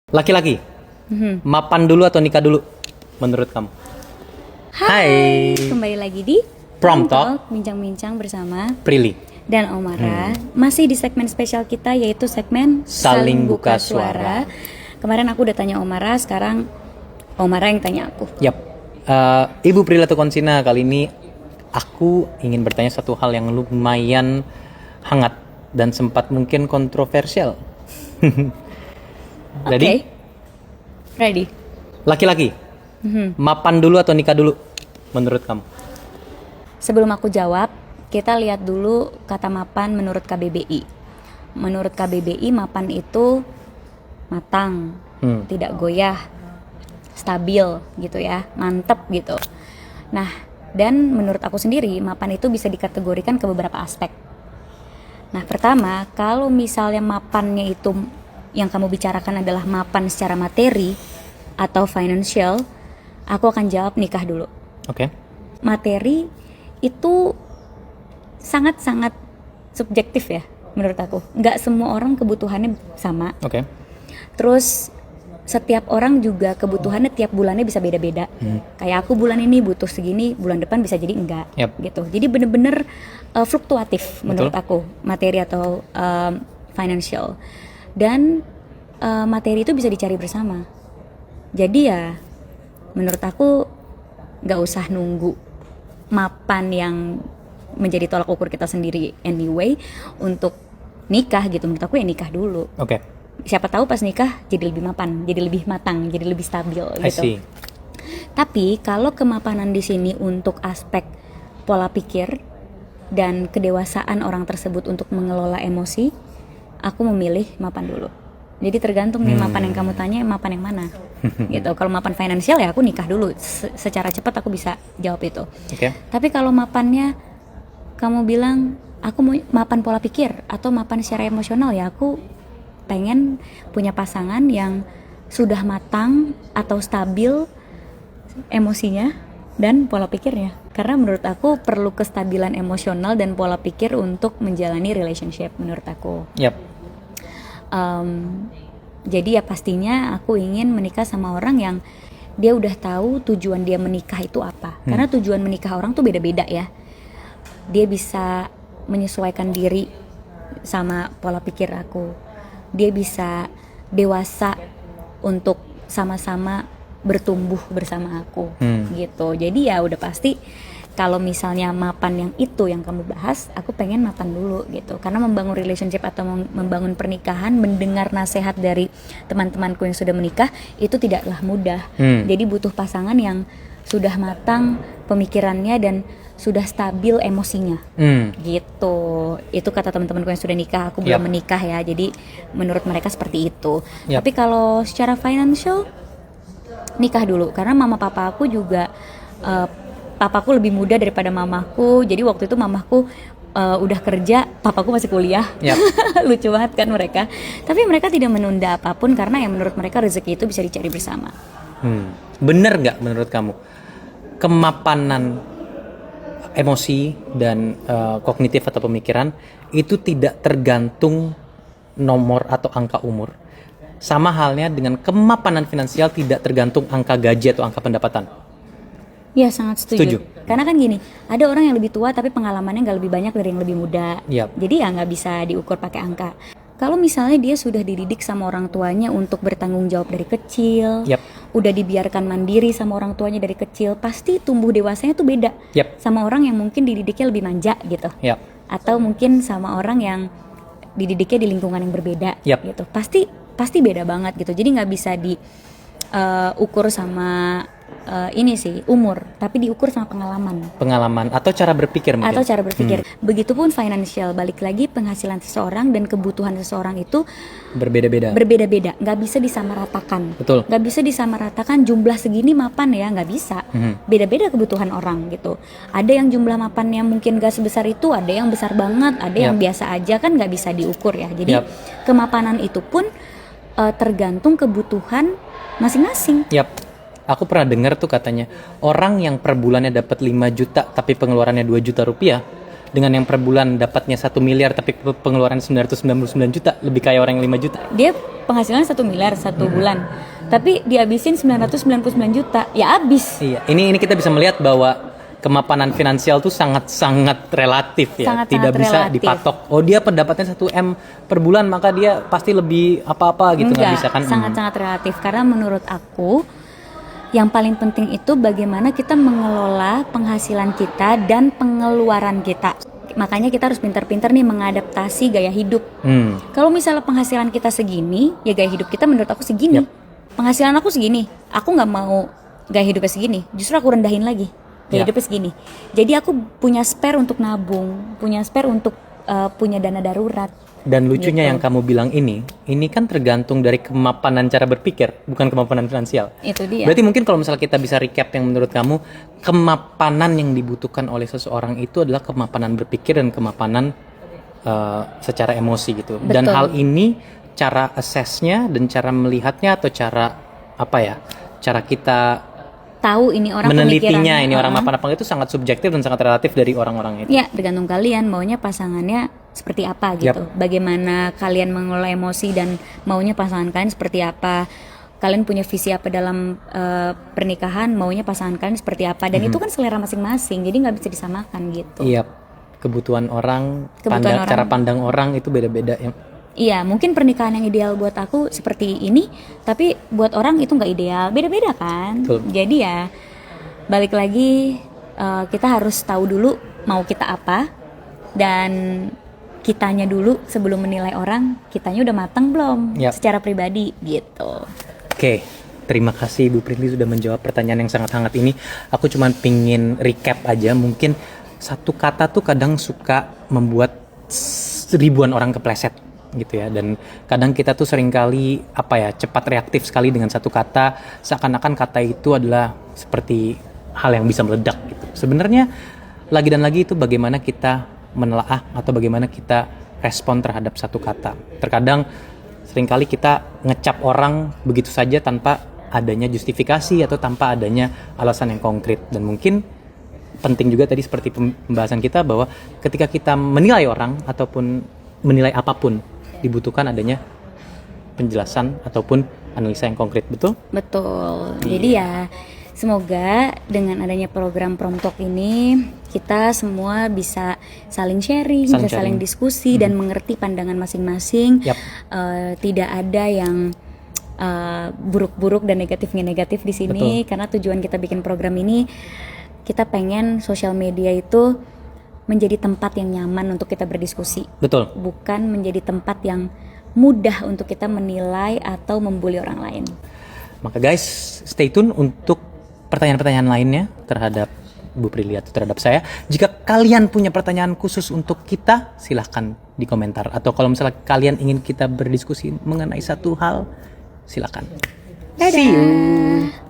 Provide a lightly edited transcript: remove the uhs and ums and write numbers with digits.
Laki-laki, mapan dulu atau nikah dulu menurut kamu? Hai, kembali lagi di Prom Talk, bincang-bincang bersama Prilly. dan Omara. Masih di segmen spesial kita, yaitu segmen Saling Buka Suara. Kemarin aku udah tanya Omara, sekarang Omara yang tanya aku. Yap, Ibu Prilly Konsina, kali ini aku ingin bertanya satu hal yang lumayan hangat dan sempat mungkin kontroversial. Ready? Ready. Laki-laki, mapan dulu atau nikah dulu menurut kamu? Sebelum aku jawab, kita lihat dulu kata mapan menurut KBBI. Menurut KBBI, mapan itu matang, tidak goyah, stabil gitu ya, mantep gitu. Nah, dan menurut aku sendiri, mapan itu bisa dikategorikan ke beberapa aspek. Nah, pertama, kalau misalnya mapannya itu yang kamu bicarakan adalah mapan secara materi atau financial, aku akan jawab nikah dulu. Oke. Materi itu sangat-sangat subjektif ya menurut aku. Nggak semua orang kebutuhannya sama. Oke. Terus setiap orang juga kebutuhannya tiap bulannya bisa beda-beda. Kayak aku bulan ini butuh segini, bulan depan bisa jadi enggak. Gitu. Jadi bener-bener fluktuatif menurut aku, materi atau financial. Dan materi itu bisa dicari bersama. Jadi ya menurut aku gak usah nunggu mapan yang menjadi tolak ukur kita sendiri anyway untuk nikah gitu. Menurut aku ya nikah dulu. Oke. Siapa tahu pas nikah jadi lebih mapan, jadi lebih matang, jadi lebih stabil I gitu. see. Tapi kalau kemapanan di sini untuk aspek pola pikir dan kedewasaan orang tersebut untuk mengelola emosi, aku memilih mapan dulu. Jadi tergantung nih mapan yang kamu tanya, mapan yang mana gitu. Kalau mapan finansial ya aku nikah dulu. Secara cepat aku bisa jawab itu. Oke. Tapi kalau mapannya kamu bilang aku mau mapan pola pikir atau mapan secara emosional, ya aku pengen punya pasangan yang sudah matang atau stabil emosinya dan pola pikirnya. Karena menurut aku perlu kestabilan emosional dan pola pikir untuk menjalani relationship menurut aku. Yap. Jadi ya pastinya aku ingin menikah sama orang yang dia udah tahu tujuan dia menikah itu apa. Karena tujuan menikah orang tuh beda-beda ya. Dia bisa menyesuaikan diri sama pola pikir aku. Dia bisa dewasa untuk sama-sama bertumbuh bersama aku gitu. Jadi ya udah pasti kalau misalnya mapan yang itu yang kamu bahas, aku pengen mapan dulu gitu. Karena membangun relationship atau membangun pernikahan, mendengar nasihat dari teman-temanku yang sudah menikah itu tidaklah mudah. Jadi butuh pasangan yang sudah matang pemikirannya dan sudah stabil emosinya. Gitu. Itu kata teman-temanku yang sudah nikah. Aku belum menikah ya. Jadi menurut mereka seperti itu. Tapi kalau secara financial, nikah dulu. Karena mama papa aku juga papaku lebih muda daripada mamaku. Jadi waktu itu mamaku udah kerja, papaku masih kuliah. Lucu banget kan mereka. Tapi mereka tidak menunda apapun karena yang menurut mereka rezeki itu bisa dicari bersama. Bener nggak menurut kamu kemapanan emosi dan kognitif atau pemikiran itu tidak tergantung nomor atau angka umur? Sama halnya dengan kemapanan finansial tidak tergantung angka gaji atau angka pendapatan. Ya sangat setuju. Karena kan gini, ada orang yang lebih tua tapi pengalamannya nggak lebih banyak dari yang lebih muda. Jadi ya nggak bisa diukur pakai angka. Kalau misalnya dia sudah dididik sama orang tuanya untuk bertanggung jawab dari kecil, udah dibiarkan mandiri sama orang tuanya dari kecil, pasti tumbuh dewasanya tuh beda sama orang yang mungkin dididiknya lebih manja gitu. Atau mungkin sama orang yang dididiknya di lingkungan yang berbeda gitu. Pasti beda banget gitu. Jadi nggak bisa diukur sama ini sih umur, tapi diukur sama pengalaman atau cara berpikir mungkin. Begitupun financial, balik lagi penghasilan seseorang dan kebutuhan seseorang itu berbeda-beda, nggak bisa disamaratakan. Nggak bisa disamaratakan jumlah segini mapan ya, nggak bisa. Beda-beda kebutuhan orang gitu. Ada yang jumlah mapannya mungkin nggak sebesar itu, ada yang besar banget, ada yang biasa aja, kan nggak bisa diukur ya. Jadi kemapanan itu pun tergantung kebutuhan masing-masing. Aku pernah dengar tuh katanya orang yang per bulannya dapat 5 juta tapi pengeluarannya 2 juta rupiah dengan yang per bulan dapatnya 1 miliar tapi pengeluaran 999 juta, lebih kaya orang yang 5 juta. Dia penghasilan 1 miliar satu bulan, tapi dihabisin 999 juta, ya habis. Iya, ini kita bisa melihat bahwa kemapanan finansial tuh sangat relatif ya, Sangat-sangat tidak bisa relatif. dipatok. Oh dia pendapatnya 1 M per bulan maka dia pasti lebih apa-apa gitu, nggak bisa kan? Sangat-sangat relatif, karena menurut aku yang paling penting itu bagaimana kita mengelola penghasilan kita dan pengeluaran kita. Makanya kita harus pintar-pintar nih mengadaptasi gaya hidup. Kalau misalnya penghasilan kita segini, ya gaya hidup kita menurut aku segini. Yap. Penghasilan aku segini, aku nggak mau gaya hidupnya segini, justru aku rendahin lagi. Gaya hidupnya segini. Jadi aku punya spare untuk nabung, punya spare untuk punya dana darurat. Dan lucunya Gitu. yang kamu bilang ini kan tergantung dari kemapanan cara berpikir, bukan kemapanan finansial. Itu dia. Berarti mungkin kalau misalnya kita bisa recap yang menurut kamu, kemapanan yang dibutuhkan oleh seseorang itu adalah kemapanan berpikir dan kemapanan secara emosi gitu. Dan Betul. hal ini cara assessnya dan cara melihatnya atau cara cara kita Tahu ini orang menelitinya pemikirannya, ini orang mapan apa enggak itu sangat subjektif dan sangat relatif dari orang-orang itu. Ya, tergantung kalian maunya pasangannya seperti apa gitu. Bagaimana kalian mengelola emosi dan maunya pasangan kalian seperti apa. Kalian punya visi apa dalam pernikahan, maunya pasangan kalian seperti apa. Dan itu kan selera masing-masing, jadi nggak bisa disamakan gitu. Iya, kebutuhan orang, Kebutuhan cara orang. pandang orang itu beda-beda ya. Iya, mungkin pernikahan yang ideal buat aku seperti ini, tapi buat orang itu nggak ideal, beda-beda kan. Betul. Jadi ya balik lagi, kita harus tahu dulu mau kita apa, dan kitanya dulu sebelum menilai orang, kitanya udah matang belum Yap. secara pribadi gitu. Oke, terima kasih Ibu Prinly sudah menjawab pertanyaan yang sangat hangat ini. Aku cuma pingin recap aja, mungkin satu kata tuh kadang suka membuat ribuan orang kepleset gitu ya, dan kadang kita tuh seringkali cepat reaktif sekali dengan satu kata, seakan-akan kata itu adalah seperti hal yang bisa meledak gitu. Sebenarnya lagi dan lagi itu bagaimana kita menelaah atau bagaimana kita respon terhadap satu kata. Terkadang seringkali kita ngecap orang begitu saja tanpa adanya justifikasi atau tanpa adanya alasan yang konkret, dan mungkin penting juga tadi seperti pembahasan kita bahwa ketika kita menilai orang ataupun menilai apapun dibutuhkan adanya penjelasan ataupun analisa yang konkret, betul? Betul. Jadi ya semoga dengan adanya program Promtalk ini kita semua bisa saling sharing, bisa saling diskusi dan mengerti pandangan masing-masing. Yap. Tidak ada yang buruk-buruk dan negatif di sini. Betul. Karena tujuan kita bikin program ini, kita pengen sosial media itu menjadi tempat yang nyaman untuk kita berdiskusi. Betul. Bukan menjadi tempat yang mudah untuk kita menilai atau membuli orang lain. Maka guys, stay tune untuk pertanyaan-pertanyaan lainnya terhadap Bu Prilly atau terhadap saya. Jika kalian punya pertanyaan khusus untuk kita, silahkan di komentar. Atau kalau misalnya kalian ingin kita berdiskusi mengenai satu hal, silahkan. Dadah. See you.